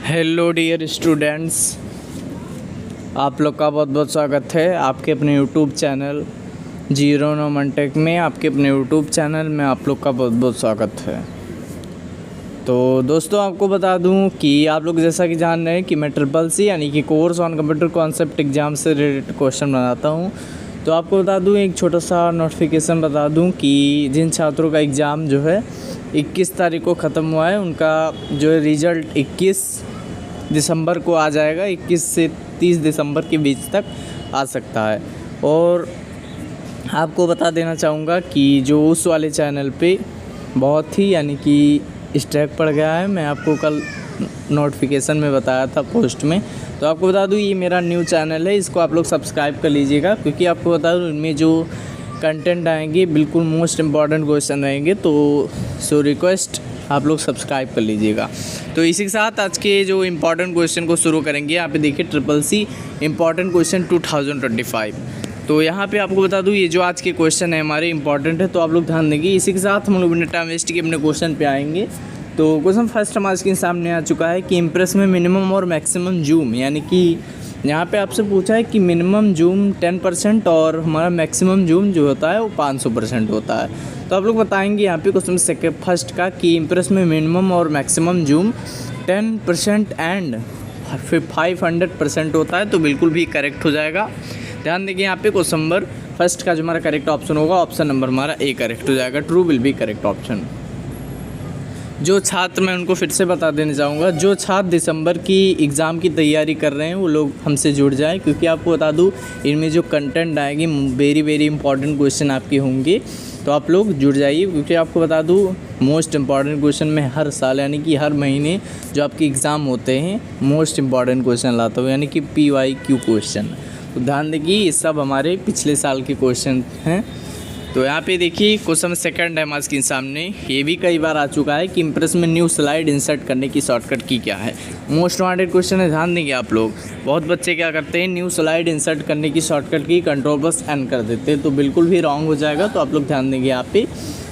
Hello dear students, आप लोग का बहुत बहुत स्वागत है आपके अपने यूट्यूब चैनल जीरो नो मनटेक में। आपके अपने यूट्यूब चैनल में आप लोग का बहुत बहुत स्वागत है। तो दोस्तों, आपको बता दूं कि आप लोग जैसा कि जान रहे हैं कि मैं CCC यानी कि course on computer concept exam से रिलेटेड क्वेश्चन बनाता हूं। तो आपको बता दूं, एक छोटा सा नोटिफिकेशन बता दूं कि जिन छात्रों का एग्ज़ाम जो है 21 तारीख को ख़त्म हुआ है, उनका जो है रिज़ल्ट 21 दिसंबर को आ जाएगा। 21 से 30 दिसंबर के बीच तक आ सकता है। और आपको बता देना चाहूँगा कि जो उस वाले चैनल पे बहुत ही यानी कि स्ट्राइक पड़ गया है, मैं आपको कल नोटिफिकेशन में बताया था पोस्ट में। तो आपको बता दूँ, ये मेरा न्यू चैनल है, इसको आप लोग सब्सक्राइब कर लीजिएगा, क्योंकि आपको बता दूँ इनमें जो कंटेंट आएंगे बिल्कुल मोस्ट इम्पॉर्टेंट क्वेश्चन रहेंगे। तो सो रिक्वेस्ट आप लोग सब्सक्राइब कर लीजिएगा। तो इसी के साथ आज के जो इम्पॉर्टेंट क्वेश्चन को शुरू करेंगे। यहाँ पे देखिए CCC इम्पॉर्टेंट क्वेश्चन 2025। तो यहाँ पे आपको बता दूँ, ये जो आज के क्वेश्चन है हमारे इंपॉर्टेंट है, तो आप लोग ध्यान देंगे। इसी के साथ हम लोग बिना टाइम वेस्ट के अपने क्वेश्चन पे आएंगे। तो क्वेश्चन फर्स्ट हमारे के सामने आ चुका है कि इम्प्रेस में मिनिमम और मैक्सिमम जूम, यानी कि यहाँ पे आपसे पूछा है कि मिनिमम जूम 10% और हमारा मैक्सिमम जूम जो होता है वो 500% होता है। तो आप लोग बताएंगे यहाँ पे क्वेश्चन सेकेंड फर्स्ट का कि इम्प्रेस में मिनिमम और मैक्सिमम जूम 10% एंड 500% होता है, तो बिल्कुल भी करेक्ट हो जाएगा। ध्यान देखिए, यहाँ पे क्वेश्चन नंबर फर्स्ट का जो हमारा करेक्ट ऑप्शन होगा, ऑप्शन नंबर हमारा ए करेक्ट हो जाएगा। True will be correct option. जो छात्र, मैं उनको फिर से बता देना चाहूँगा, जो छात्र दिसंबर की एग्ज़ाम की तैयारी कर रहे हैं वो लोग हमसे जुड़ जाएं, क्योंकि आपको बता दूँ इनमें जो कंटेंट आएगी वेरी इंपॉर्टेंट क्वेश्चन आपके होंगे। तो आप लोग जुड़ जाइए, क्योंकि आपको बता दूँ मोस्ट इम्पॉर्टेंट क्वेश्चन में हर साल यानी कि हर महीने जो आपके एग्ज़ाम होते हैं मोस्ट इम्पॉर्टेंट क्वेश्चन लाता हूँ, यानी कि PYQ क्वेश्चन। तो ध्यान देखिए, ये सब हमारे पिछले साल के क्वेश्चन हैं। तो यहाँ पे देखिए क्वेश्चन सेकंड है हमारे स्क्रीन सामने। ये भी कई बार आ चुका है कि इम्प्रेस में न्यू स्लाइड इंसर्ट करने की शॉर्टकट की क्या है। मोस्ट वांटेड क्वेश्चन है, ध्यान देंगे आप लोग। बहुत बच्चे क्या करते हैं, न्यू स्लाइड इंसर्ट करने की शॉर्टकट की Ctrl+N कर देते हैं, तो बिल्कुल भी रॉन्ग हो जाएगा। तो आप लोग ध्यान देंगे यहाँ पे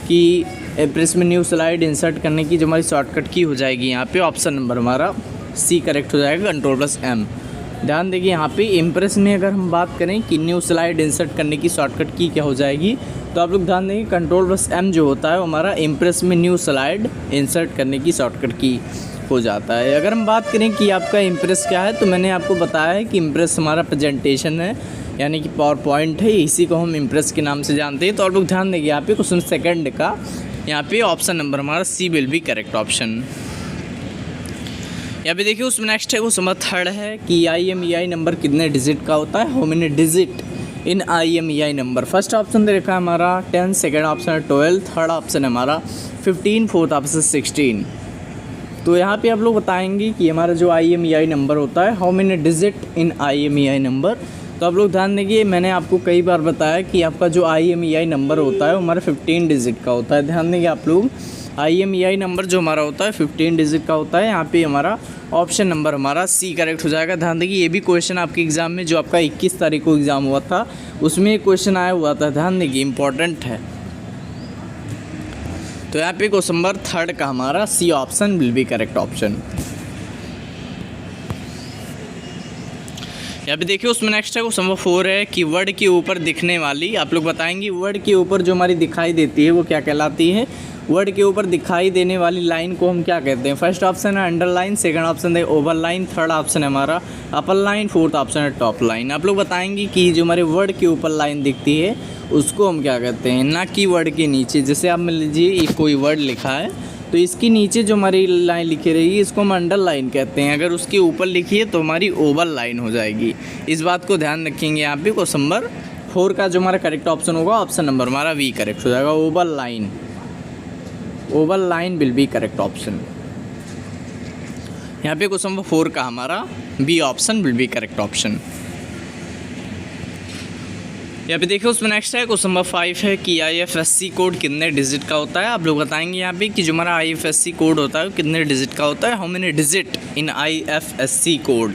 कि इम्प्रेस में न्यू स्लाइड इंसर्ट करने की जो हमारी शॉर्टकट की हो जाएगी, यहाँ पे ऑप्शन नंबर हमारा सी करेक्ट हो जाएगा, Ctrl+M। ध्यान देखिए, यहाँ पे इम्प्रेस में अगर हम बात करें कि न्यू स्लाइड इंसर्ट करने की शॉर्टकट की क्या हो जाएगी, तो आप लोग ध्यान देंगे Ctrl+M जो होता है वो हमारा इम्प्रेस में न्यू स्लाइड इंसर्ट करने की शॉर्टकट की हो जाता है। अगर हम बात करें कि आपका इम्प्रेस क्या है, तो मैंने आपको बताया है कि इम्प्रेस हमारा प्रेजेंटेशन है, यानी कि पावर पॉइंट है, इसी को हम इम्प्रेस के नाम से जानते हैं। तो आप लोग ध्यान देंगे यहाँ पे क्वेश्चन सेकंड का, यहाँ पे ऑप्शन नंबर हमारा सी विल बी करेक्ट ऑप्शन। यहाँ पे देखिए उसमें नेक्स्ट है क्वेश्चन नंबर थर्ड है कि IMEI नंबर कितने डिजिट का होता है, how many digit in IMEI number. First option दे रखा है हमारा 10, सेकेंड ऑप्शन है 12, थर्ड ऑप्शन है हमारा 15, फोर्थ ऑप्शन 16। तो यहाँ पे आप लोग बताएंगे कि हमारा जो IMEI नंबर होता है, how many digit in IMEI number. तो आप लोग ध्यान देंगे, मैंने आपको कई बार बताया कि आपका जो IMEI नंबर होता है वो हमारा 15 डिजिट का होता है। ध्यान देंगे आप लोग, IMEI नंबर जो हमारा होता है 15 डिजिट का होता है। यहाँ पे हमारा ऑप्शन नंबर हमारा सी करेक्ट हो जाएगा। ध्यान देखिए, ये भी क्वेश्चन आपके एग्ज़ाम में जो आपका 21 तारीख को एग्ज़ाम हुआ था उसमें एक क्वेश्चन आया हुआ था। ध्यान देखिए, इंपॉर्टेंट है। तो यहाँ पे क्वेश्चन नंबर थर्ड का हमारा C option will be correct option. यहाँ पे देखिए उसमें नेक्स्ट है क्वेश्चन नंबर 4 है कि वर्ड के ऊपर दिखने वाली, आप लोग बताएंगे वर्ड के ऊपर जो हमारी दिखाई देती है वो क्या कहलाती है। वर्ड के ऊपर दिखाई देने वाली लाइन को हम क्या कहते हैं। फर्स्ट ऑप्शन है अंडरलाइन, सेकंड ऑप्शन है ओवर लाइन, थर्ड ऑप्शन है हमारा अपर लाइन, फोर्थ ऑप्शन है टॉप लाइन। आप लोग बताएंगे कि जो हमारे वर्ड के ऊपर लाइन दिखती है उसको हम क्या कहते हैं, ना कि वर्ड के नीचे। जैसे आप मान लीजिए कोई वर्ड लिखा है तो इसके नीचे जो हमारी लाइन लिखी रहेगी इसको हम अंडरलाइन कहते हैं, अगर उसके ऊपर लिखी है तो हमारी ओवर लाइन हो जाएगी। इस बात को ध्यान रखेंगे। यहाँ पे क्वेश्चन नंबर 4 का जो हमारा करेक्ट ऑप्शन होगा, ऑप्शन नंबर हमारा वी करेक्ट हो जाएगा, over line. Over line will be correct option. यहाँ पे क्वेश्चन नंबर 4 का हमारा B option will be correct option. यहाँ पे देखिए उसमें नेक्स्ट है क्वेश्चन नंबर 5 है कि IFSC कोड कितने डिजिट का होता है। आप लोग बताएंगे यहाँ पे कि जो हमारा IFSC कोड होता है वो कितने डिजिट का होता है, how many digit in IFSC code.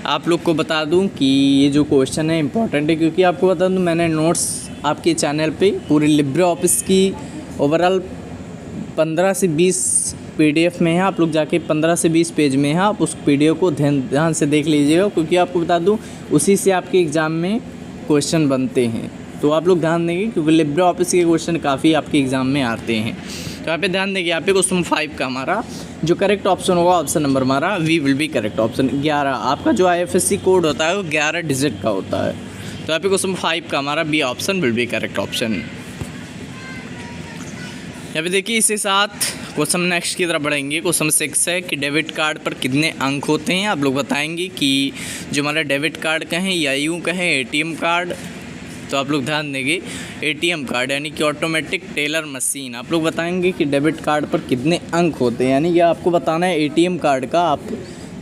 आप लोग को बता दूं कि ये जो क्वेश्चन है इंपॉर्टेंट है, क्योंकि आपको बता दूं मैंने नोट्स आपके चैनल पे पूरी लिब्रे ऑफिस की ओवरऑल 15 से 20 PDF में है, आप लोग जाके 15 से 20 पेज में है, आप उस PDF को ध्यान से देख लीजिएगा, क्योंकि आपको बता दूं उसी से आपके एग्ज़ाम में क्वेश्चन बनते हैं। तो आप लोग ध्यान देंगे, क्योंकि लिब्रे ऑफिस के क्वेश्चन काफ़ी आपके एग्ज़ाम में आते हैं। तो यहाँ पे ध्यान देंगे, यहाँ पे क्वेश्चन 5 का हमारा जो करेक्ट ऑप्शन होगा, ऑप्शन नंबर हमारा B will be correct. Option 11, आपका जो IFSC कोड होता है वो 11 डिजिट का होता है। तो यहाँ पे क्वेश्चन 5 का हमारा B option will be correct option. यहाँ पे देखिए, इसके साथ क्वेश्चन नेक्स्ट की तरफ बढ़ेंगे। क्वेश्चन 6 है कि डेबिट कार्ड पर कितने अंक होते हैं। आप लोग बताएंगे कि जो हमारा डेबिट कार्ड कहें या यूँ कहें ATM कार्ड। तो आप लोग ध्यान देंगे, ATM कार्ड यानी कि ऑटोमेटिक टेलर मशीन। आप लोग बताएंगे कि डेबिट कार्ड पर कितने अंक होते हैं, यानी कि आपको बताना है ATM कार्ड का आप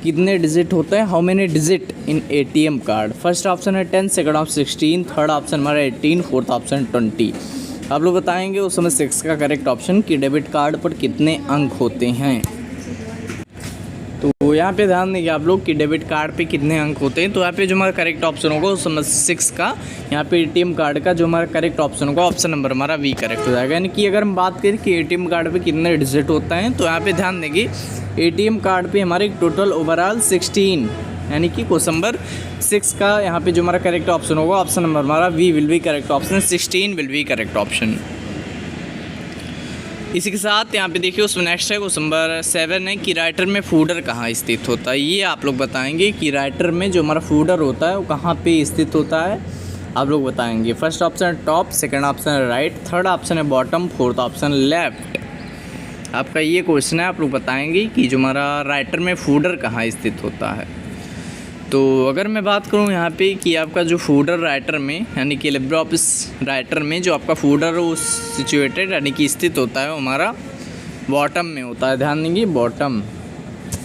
कितने डिजिट होते हैं, how many digit in ATM card. First option है 10, सेकंड ऑप्शन 16, थर्ड ऑप्शन हमारा 18, फोर्थ ऑप्शन 20। आप लोग बताएंगे उस समय 6 का करेक्ट ऑप्शन कि डेबिट कार्ड पर कितने अंक होते हैं। तो यहाँ पे ध्यान देंगे आप लोग कि डेबिट कार्ड पे कितने अंक होते हैं। तो यहाँ पे जो हमारा करेक्ट ऑप्शन होगा उस समय 6 का, यहाँ पे ATM कार्ड का जो हमारा करेक्ट ऑप्शन होगा ऑप्शन नंबर हमारा वी करेक्ट हो जाएगा। यानी कि अगर हम बात करें कि ATM कार्ड पे कितने डिजिट होता है, तो यहाँ पे ध्यान देंगे ATM कार्ड पे हमारे टोटल ओवरऑल 16, यानी कि क्वेश्चन नंबर 6 का यहाँ पे जो हमारा करेक्ट ऑप्शन होगा ऑप्शन नंबर हमारा B will be correct option, 16 will be correct option. इसी के साथ यहाँ पे देखिए उसमें नेक्स्ट है क्वेश्चन नंबर 7 है कि राइटर में फूडर कहाँ स्थित होता है। ये आप लोग बताएंगे कि राइटर में जो हमारा फूडर होता है वो कहाँ पे स्थित होता है। आप लोग बताएंगे फर्स्ट ऑप्शन है टॉप, सेकंड ऑप्शन है राइट, थर्ड ऑप्शन है बॉटम, फोर्थ ऑप्शन लेफ्ट। आपका ये क्वेश्चन है, आप लोग बताएंगे कि जो हमारा राइटर में फूडर कहाँ स्थित होता है। तो अगर मैं बात करूं यहाँ पे कि आपका जो फूडर राइटर में यानी कि लिब्रे ऑफिस राइटर में जो आपका फूडर वो सिचुएटेड यानी कि स्थित होता है वो हमारा बॉटम में होता है। ध्यान देंगे बॉटम,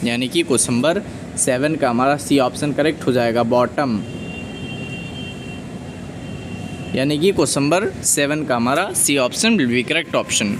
यानी कि क्वेश्चन नंबर 7 का हमारा सी ऑप्शन करेक्ट हो जाएगा, बॉटम। यानी कि क्वेश्चन नंबर 7 का हमारा C option will be correct option.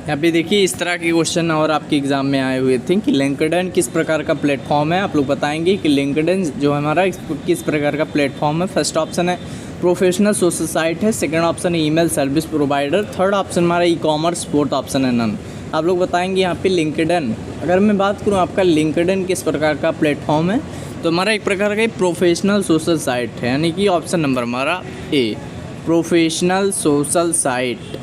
यहाँ पे देखिए इस तरह के क्वेश्चन और आपके एग्ज़ाम में आए हुए थे कि लिंक्डइन किस प्रकार का प्लेटफॉर्म है। आप लोग बताएंगे कि लिंक्डइन जो हमारा किस प्रकार का प्लेटफॉर्म है। फर्स्ट ऑप्शन है प्रोफेशनल सोशल साइट है, सेकंड ऑप्शन है email service provider, third option हमारा ई-कॉमर्स, फोर्थ ऑप्शन है नन। आप लोग बताएंगे यहाँ पे लिंक्डइन, अगर मैं बात करूँ आपका लिंक्डइन किस प्रकार का प्लेटफॉर्म है, तो हमारा एक प्रकार का प्रोफेशनल सोशल साइट है, यानी कि ऑप्शन नंबर हमारा ए, प्रोफेशनल सोशल साइट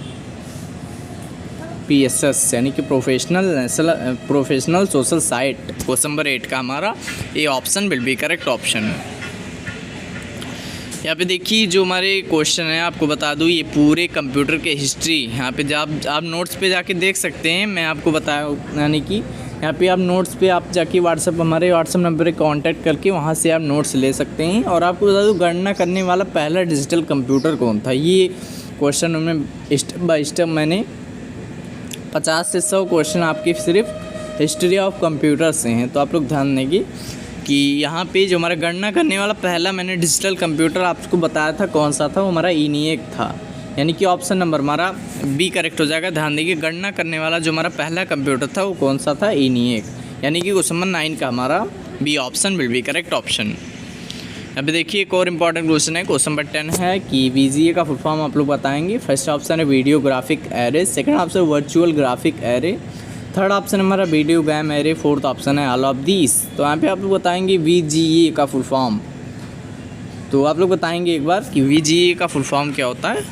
PSS, यानी कि professional social site. Question number 8 का हमारा A option will be correct option. यहाँ पे देखिए जो हमारे क्वेश्चन है, आपको बता दूँ ये पूरे कंप्यूटर के हिस्ट्री यहाँ पे जब आप नोट्स पे जाके देख सकते हैं। मैं आपको बताया, यानी कि यहाँ पे आप नोट्स पे आप जाके हमारे व्हाट्सअप नंबर पर कांटेक्ट करके वहाँ से आप नोट्स ले सकते हैं। और आपको बता दूँ गणना करने वाला पहला डिजिटल कंप्यूटर कौन था। ये क्वेश्चन उनमें स्टेप बाय स्टेप मैंने 50 से 100 क्वेश्चन आपकी सिर्फ हिस्ट्री ऑफ कंप्यूटर से हैं। तो आप लोग ध्यान देंगे कि यहाँ पे जो हमारा गणना करने वाला पहला मैंने डिजिटल कंप्यूटर आपको बताया था कौन सा था, वो हमारा ENIAC था, यानी कि ऑप्शन नंबर हमारा बी करेक्ट हो जाएगा। ध्यान देंगे गणना करने वाला जो हमारा पहला कंप्यूटर था वो कौन सा था, ENIAC, यानी कि क्वेश्चन नंबर 9 का हमारा B option will be correct option. अभी देखिए एक और इम्पॉर्टेंट क्वेश्चन है, क्वेश्चन नंबर 10 है कि VGA का फुल फॉर्म आप लोग बताएंगे। फर्स्ट ऑप्शन है video graphic array, second option virtual graphic array, third option हमारा video game array, fourth option है ऑल ऑफ दीस। तो यहाँ पे आप लोग बताएंगे VGA का फुल फॉर्म। तो आप लोग बताएंगे एक बार कि VGA का फुल फॉर्म क्या होता है।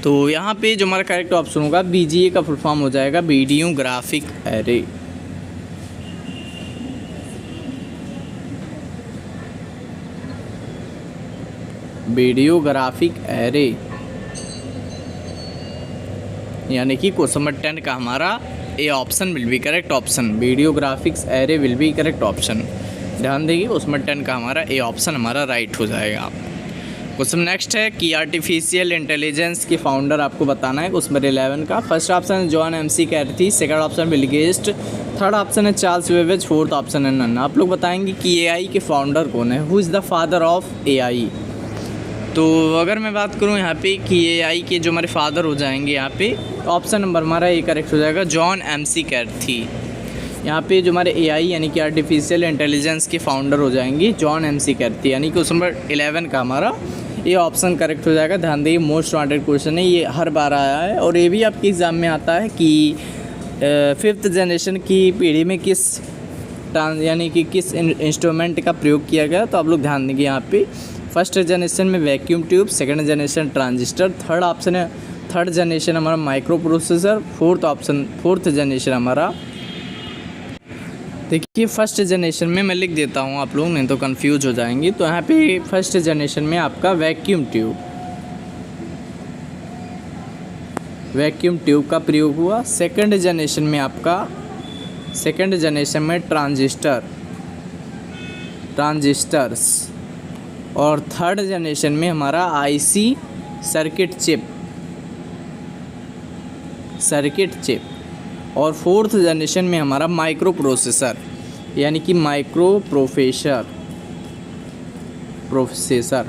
तो यहाँ पे जो हमारा करेक्ट ऑप्शन होगा VGA का फुल फॉर्म हो जाएगा video graphic array. Video graphic array, यानी कि क्वेश्चन नंबर 10 का हमारा A option will be correct option, video graphics array will be correct option. ध्यान देंगे क्वेश्चन नंबर 10 का हमारा ए ऑप्शन हमारा राइट हो जाएगा। क्वेश्चन नेक्स्ट है कि आर्टिफिशियल इंटेलिजेंस के फाउंडर आपको बताना है। क्वेश्चन नंबर 11 का फर्स्ट ऑप्शन है John MC Carthy, second option Bill Gates, third option है चार्ल्स बेबेज, फोर्थ ऑप्शन है नन। आप लोग बताएंगे कि AI के फाउंडर कौन है, who is the father of AI। तो अगर मैं बात करूं यहाँ पे कि AI के जो हमारे फादर हो जाएंगे यहाँ पे ऑप्शन नंबर हमारा ए करेक्ट हो जाएगा जॉन MC कैर्थी। यहाँ पे जो हमारे एआई यानी कि आर्टिफिशियल इंटेलिजेंस के फाउंडर हो जाएंगे जॉन एमसी कैर्थी, यानी कि क्वेश्चन नंबर 11 का हमारा ये ऑप्शन करेक्ट हो जाएगा। ध्यान देइए, मोस्ट वांटेड क्वेश्चन है, ये हर बार आया है और ये भी आपके एग्ज़ाम में आता है कि 5th जनरेशन की पीढ़ी में यानी कि किस इंस्ट्रूमेंट का प्रयोग किया गया। तो आप लोग ध्यान देंगे यहाँ पे फर्स्ट जनरेशन में vacuum tube, second generation transistor, third generation हमारा माइक्रो प्रोसेसर, फोर्थ जनरेशन हमारा, देखिए फर्स्ट जनरेशन में मैं लिख देता हूँ, आप लोग नहीं तो कंफ्यूज हो जाएंगे। तो यहाँ पे फर्स्ट जनरेशन में आपका वैक्यूम ट्यूब का प्रयोग हुआ। सेकंड जनरेशन में ट्रांजिस्टर्स और थर्ड जनरेशन में हमारा आईसी सर्किट चिप और फोर्थ जनरेशन में हमारा माइक्रो प्रोसेसर यानी कि प्रोसेसर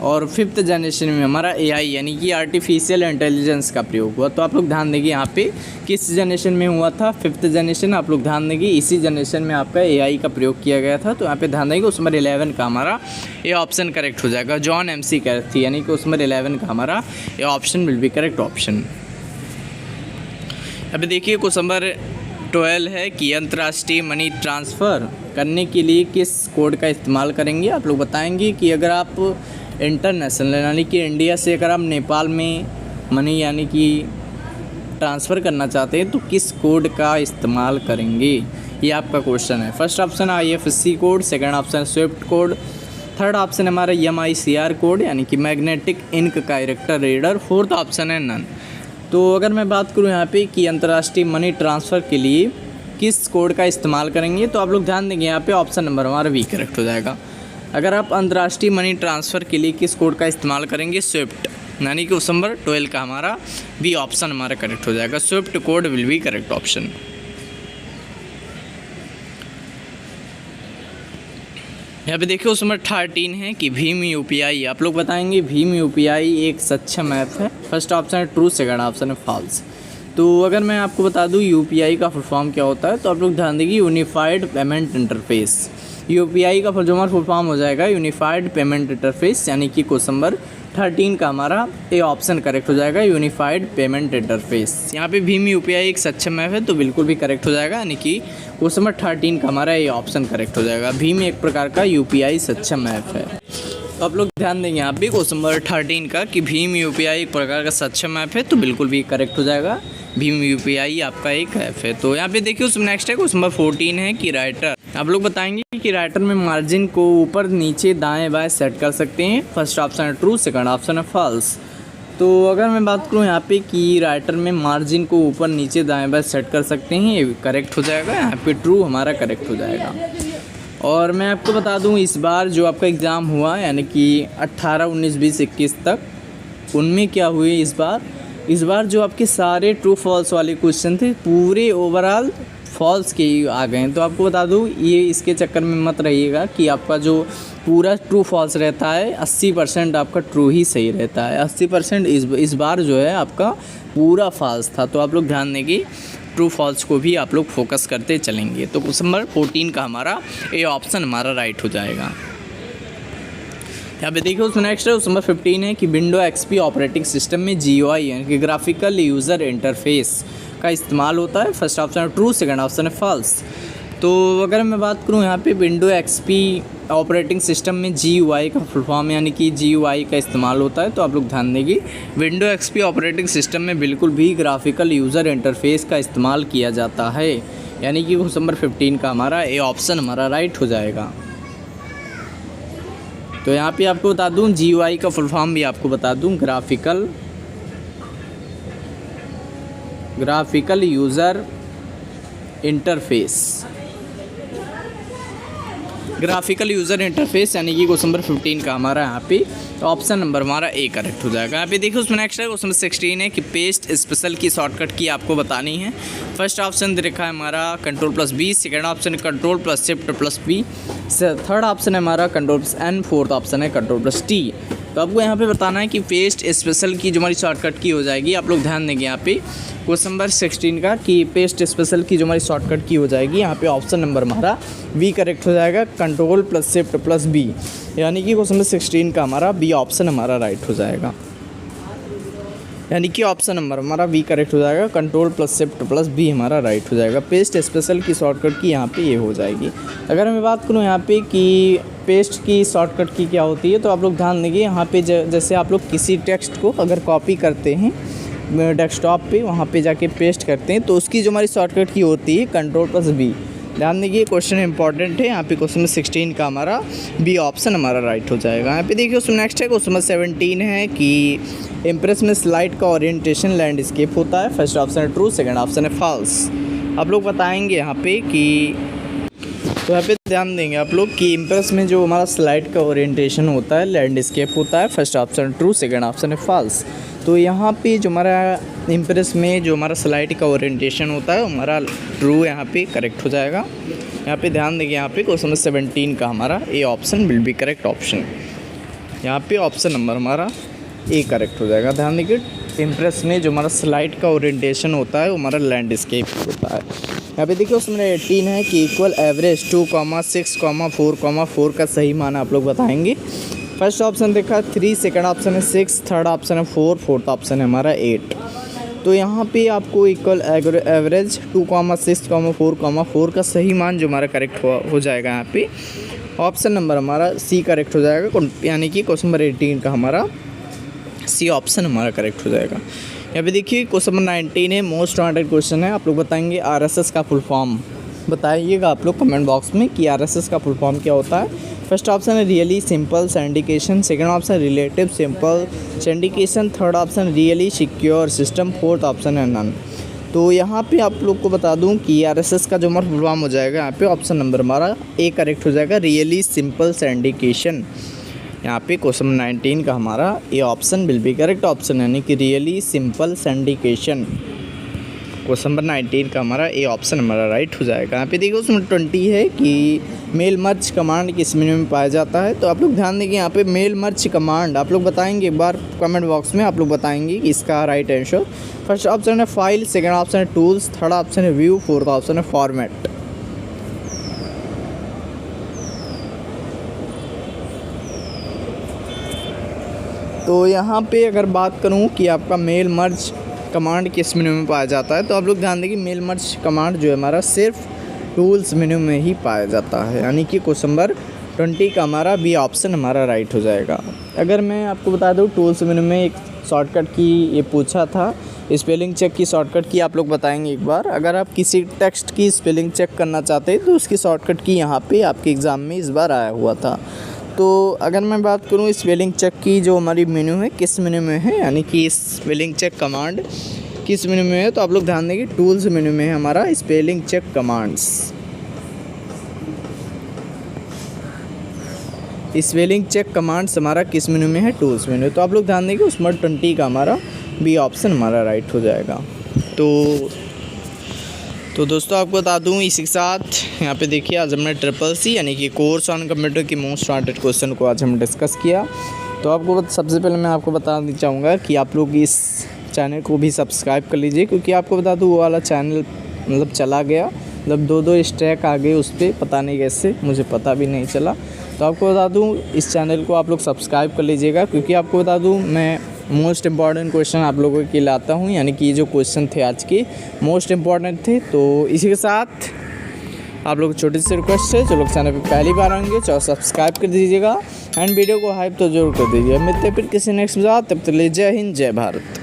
और फिफ्थ जनरेशन में हमारा एआई यानी कि आर्टिफिशियल इंटेलिजेंस का प्रयोग हुआ। तो आप लोग ध्यान देंगे यहाँ पे किस जनरेशन में हुआ था, 5th जनरेशन। आप लोग ध्यान देंगे इसी जनरेशन में आपका एआई का प्रयोग किया गया था। तो यहाँ पे ध्यान देंगे उस नंबर 11 का हमारा ये ऑप्शन करेक्ट हो जाएगा, जॉन एमसी कैर्थी, यानी कि उस नंबर 11 का हमारा ये option will be correct option. अभी देखिए क्वेश्चन नंबर 12 है कि अंतर्राष्ट्रीय मनी ट्रांसफ़र करने के लिए किस कोड का इस्तेमाल करेंगे। आप लोग बताएंगे कि अगर आप इंटरनेशनल यानी कि इंडिया से अगर आप नेपाल में मनी यानी कि ट्रांसफ़र करना चाहते हैं तो किस कोड का इस्तेमाल करेंगे, ये आपका क्वेश्चन है। First option IFSC code, second option swift code, third option हमारा MICR कोड यानी कि magnetic ink character reader, fourth option है नन। तो अगर मैं बात करूं यहाँ पे कि अंतर्राष्ट्रीय मनी ट्रांसफ़र के लिए किस कोड का इस्तेमाल करेंगे, तो आप लोग ध्यान देंगे यहाँ पे ऑप्शन नंबर हमारा बी करेक्ट हो जाएगा। अगर आप अंतर्राष्ट्रीय मनी ट्रांसफ़र के लिए किस कोड का इस्तेमाल करेंगे, स्विफ्ट, यानी कि उस नंबर 12 का हमारा बी ऑप्शन हमारा करेक्ट हो जाएगा। Swift code will be correct option. यहाँ पे देखिए उस नंबर 13 है कि भीम UPI। आप लोग बताएंगे भीम UPI एक सक्षम ऐप है। फर्स्ट ऑप्शन है ट्रू, सेकंड ऑप्शन है फॉल्स। तो अगर मैं आपको बता दूँ UPI का फुल फॉर्म क्या होता है, तो आप लोग ध्यान देंगे यूनिफाइड पेमेंट इंटरफेस। UPI का फुल फॉर्म हो जाएगा यूनिफाइड पेमेंट इंटरफेस, यानी कि क्वेश्चन नंबर 13 का हमारा ए ऑप्शन करेक्ट हो जाएगा, यूनिफाइड पेमेंट इंटरफेस। यहाँ पे भीम UPI एक सक्षम ऐप है तो बिल्कुल भी करेक्ट हो जाएगा, यानी कि क्वेश्चन नंबर 13 का हमारा ये ऑप्शन करेक्ट हो जाएगा। भीम एक प्रकार का UPI सक्षम ऐप है। तो आप लोग ध्यान देंगे यहाँ पे क्वेश्चन नंबर 13 का कि भीम UPI एक प्रकार का सक्षम ऐप है तो बिल्कुल भी करेक्ट हो जाएगा, भीम UPI आपका एक ऐप है। तो यहाँ पे देखिए उसमें नेक्स्ट है क्वेश्चन नंबर 14 है कि राइटर। आप लोग बताएंगे कि राइटर में मार्जिन को ऊपर नीचे दाएं बाएं सेट कर सकते हैं। फर्स्ट ऑप्शन है ट्रू, सेकंड ऑप्शन है फॉल्स। तो अगर मैं बात करूँ यहाँ पे कि राइटर में मार्जिन को ऊपर नीचे दाएं बाएं सेट कर सकते हैं, ये करेक्ट हो जाएगा, यहाँ पे ट्रू हमारा करेक्ट हो जाएगा। और मैं आपको बता दूँ इस बार जो आपका एग्ज़ाम हुआ यानी कि 18, 19, 20, 21 तक, उनमें क्या हुए इस बार जो आपके सारे ट्रू फॉल्स वाले क्वेश्चन थे पूरे ओवरऑल फॉल्स के ही आ गए हैं। तो आपको बता दूँ ये इसके चक्कर में मत रहिएगा कि आपका जो पूरा ट्रू फॉल्स रहता है 80% आपका ट्रू ही सही रहता है। 80% इस बार जो है आपका पूरा फॉल्स था। तो आप लोग ध्यान दें कि ट्रू फॉल्स को भी आप लोग फोकस करते चलेंगे। तो क्वेश्चन नंबर 14 का हमारा ए ऑप्शन हमारा राइट हो जाएगा। यहाँ पे देखिए उसमें नेक्स्ट है उस नंबर 15 है कि विंडो XP ऑपरेटिंग सिस्टम में GUI यानी कि ग्राफिकल यूज़र इंटरफेस का इस्तेमाल होता है। फर्स्ट ऑप्शन है ट्रू, सेकंड ऑप्शन है फॉल्स। तो अगर मैं बात करूँ यहाँ पे विंडो XP ऑपरेटिंग सिस्टम में GUI का फुल फॉर्म यानी कि GUI का इस्तेमाल होता है। तो आप लोग ध्यान देंगे विंडो XP ऑपरेटिंग सिस्टम में बिल्कुल भी ग्राफिकल यूज़र इंटरफेस का इस्तेमाल किया जाता है, यानी कि क्वेश्चन नंबर 15 का हमारा ए ऑप्शन हमारा राइट हो जाएगा। तो यहाँ पे आपको बता दूँ GUI का फुल फॉर्म भी आपको बता दूँ graphical user interface, graphical user interface यानी कि क्वेश्चन नंबर 15 का हमारा यहाँ पे ऑप्शन नंबर हमारा ए करेक्ट हो जाएगा। यहाँ पे देखिए उसमें नेक्स्ट है क्वेश्चन नंबर 16 है कि पेस्ट स्पेशल की शॉर्टकट की आपको बतानी है। फर्स्ट ऑप्शन दे रखा है हमारा Ctrl+B, सेकंड ऑप्शन है Ctrl+Shift+B, थर्ड ऑप्शन है हमारा Ctrl+N, फोर्थ ऑप्शन है Ctrl+T। तो आपको यहाँ पे बताना है कि पेस्ट स्पेशल की जो हमारी शॉर्टकट की हो जाएगी, आप लोग ध्यान देंगे यहाँ पे क्वेश्चन नंबर 16 का कि पेस्ट स्पेशल की जो हमारी शॉर्टकट की हो जाएगी, यहाँ पे ऑप्शन नंबर हमारा बी करेक्ट हो जाएगा, control plus shift plus B, यानी कि क्वेश्चन नंबर 16 का हमारा बी ऑप्शन हमारा राइट हो जाएगा, यानी कि ऑप्शन नंबर हमारा बी करेक्ट हो जाएगा, control plus shift plus B हमारा राइट हो जाएगा। पेस्ट स्पेशल की शॉर्टकट की यहाँ पे ये हो जाएगी। अगर मैं बात करूँ यहाँ पे कि पेस्ट की शॉर्टकट की क्या होती है, तो आप लोग ध्यान देंगे यहाँ पे जैसे आप लोग किसी टेक्स्ट को अगर कॉपी करते हैं डेस्कटॉप पे, वहाँ पे जाके पेस्ट करते हैं, तो उसकी जो हमारी शॉर्टकट की होती है कंट्रोल प्लस बी। ध्यान देखिए क्वेश्चन इंपॉर्टेंट है, यहाँ पे क्वेश्चन नंबर 16 का हमारा बी ऑप्शन हमारा राइट हो जाएगा। यहाँ पे देखिए उसमें नेक्स्ट है क्वेश्चन नंबर 17 है कि इम्प्रेस में स्लाइड का ओरिएंटेशन लैंडस्केप होता है। फर्स्ट ऑप्शन है ट्रू, सेकंड ऑप्शन है फॉल्स। आप लोग बताएंगे यहाँ पे कि, तो यहाँ पे ध्यान देंगे आप लोग कि इम्प्रेस में जो हमारा स्लाइड का ओरिएंटेशन होता है लैंडस्केप होता है। First option true, second option है फॉल्स। तो यहाँ पे जो हमारा इम्प्रेस में जो हमारा स्लाइड का ओरिएंटेशन होता है हमारा ट्रू यहाँ पे करेक्ट हो जाएगा। यहाँ पे ध्यान देंगे यहाँ पे क्वेश्चन नंबर 17 का हमारा A option will be correct option. यहाँ पे ऑप्शन नंबर हमारा ए करेक्ट हो जाएगा। ध्यान देखिए इम्प्रेस में जो हमारा स्लाइड का ओरिएंटेशन होता है वो हमारा लैंडस्केप होता है। यहाँ पे देखिए उसमें 18 है कि इक्वल एवरेज 2, 6, 4, 4 का सही मान आप लोग बताएंगे। फर्स्ट ऑप्शन देखा 3, सेकंड ऑप्शन है 6, थर्ड ऑप्शन है 4, फोर्थ ऑप्शन है हमारा 8। तो यहाँ पे आपको इक्वल एवरेज 2, 6, 4 का सही मान जो हमारा करेक्ट हो जाएगा। यहाँ पे ऑप्शन नंबर हमारा सी करेक्ट हो जाएगा, यानी कि क्वेश्चन नंबर 18 का हमारा सी ऑप्शन हमारा करेक्ट हो जाएगा। यहाँ पे देखिए क्वेश्चन नंबर 19 है, मोस्ट वांटेड क्वेश्चन है। आप लोग बताएंगे आरएसएस का फुल फॉर्म बताइएगा आप लोग कमेंट बॉक्स में कि आरएसएस का फुल फॉर्म क्या होता है। फर्स्ट ऑप्शन है really simple syndication, second option relative simple syndication, third option really secure system, fourth option है नन। तो यहाँ पे आप लोग को बता दूँ कि आरएसएस का जो हमारा फुल फॉर्म हो जाएगा यहाँ पे ऑप्शन नंबर हमारा ए करेक्ट हो जाएगा, रियली सिंपल सिंडिकेशन। यहाँ पे क्वेश्चन 19 का हमारा A option will be correct option, यानी कि really simple syndication. Question number 19 का हमारा ए ऑप्शन हमारा राइट हो जाएगा। यहाँ पे देखिए उसमें 20 है कि मेल मर्ज कमांड किस मेन्यू में पाया जाता है। तो आप लोग ध्यान देंगे यहाँ पे मेल मर्ज कमांड आप लोग बताएंगे एक बार कमेंट बॉक्स में, आप लोग बताएंगे कि इसका राइट आंसर। फर्स्ट ऑप्शन है फाइल, सेकंड ऑप्शन है टूल्स, थर्ड ऑप्शन है व्यू, फोर्थ ऑप्शन है फॉर्मेट। तो यहाँ पे अगर बात करूँ कि आपका मेल मर्ज कमांड किस मेन्यू में पाया जाता है, तो आप लोग ध्यान देंगे मेल मर्ज कमांड जो है हमारा सिर्फ टूल्स मेन्यू में ही पाया जाता है, यानी कि क्वेश्चन नंबर 20 का हमारा बी ऑप्शन हमारा राइट हो जाएगा। अगर मैं आपको बता दूँ टूल्स मेन्यू में एक शॉर्टकट की ये पूछा था, स्पेलिंग चेक की शॉर्टकट की आप लोग बताएंगे एक बार। अगर आप किसी टेक्स्ट की स्पेलिंग चेक करना चाहते हैं तो उसकी शॉर्टकट की यहाँ पे आपके एग्ज़ाम में इस बार आया हुआ था। तो अगर मैं बात करूँ स्पेलिंग चेक की जो हमारी मेन्यू है किस मेन्यू में है, यानी कि स्पेलिंग चेक कमांड किस मेन्यू में है, तो आप लोग ध्यान देंगे टूल्स मेन्यू में है हमारा spelling check commands. Spelling check commands हमारा किस मेन्यू में है, टूल्स मेन्यू। तो आप लोग ध्यान देंगे उसमें 20 का हमारा बी ऑप्शन हमारा राइट हो जाएगा। तो दोस्तों आपको बता दूं इसी के साथ यहाँ पे देखिए आज हमने CCC यानी कि कोर्स ऑन कंप्यूटर की मोस्ट वांटेड क्वेश्चन को आज हम डिस्कस किया। तो आपको सबसे पहले मैं आपको बताना चाहूँगा कि आप लोग इस चैनल को भी सब्सक्राइब कर लीजिए, क्योंकि आपको बता दूँ वो वाला चैनल मतलब चला गया, मतलब 2 स्ट्राइक आ गए उस पर, पता नहीं कैसे, मुझे पता भी नहीं चला। तो आपको बता दूँ इस चैनल को आप लोग सब्सक्राइब कर लीजिएगा, क्योंकि आपको बता दूँ मैं मोस्ट इम्पॉर्टेंट क्वेश्चन आप लोगों के लाता हूँ, यानी कि जो क्वेश्चन थे आज के मोस्ट इम्पॉर्टेंट थे। तो इसी के साथ आप लोग छोटी सी रिक्वेस्ट है, जो लोग चैनल पे पहली बार आएंगे चाहे सब्सक्राइब कर दीजिएगा एंड वीडियो को हाइप तो जरूर कर दीजिए। मिलते हैं फिर किसी नेक्स्ट बात, तब तक ले जय हिंद जय भारत।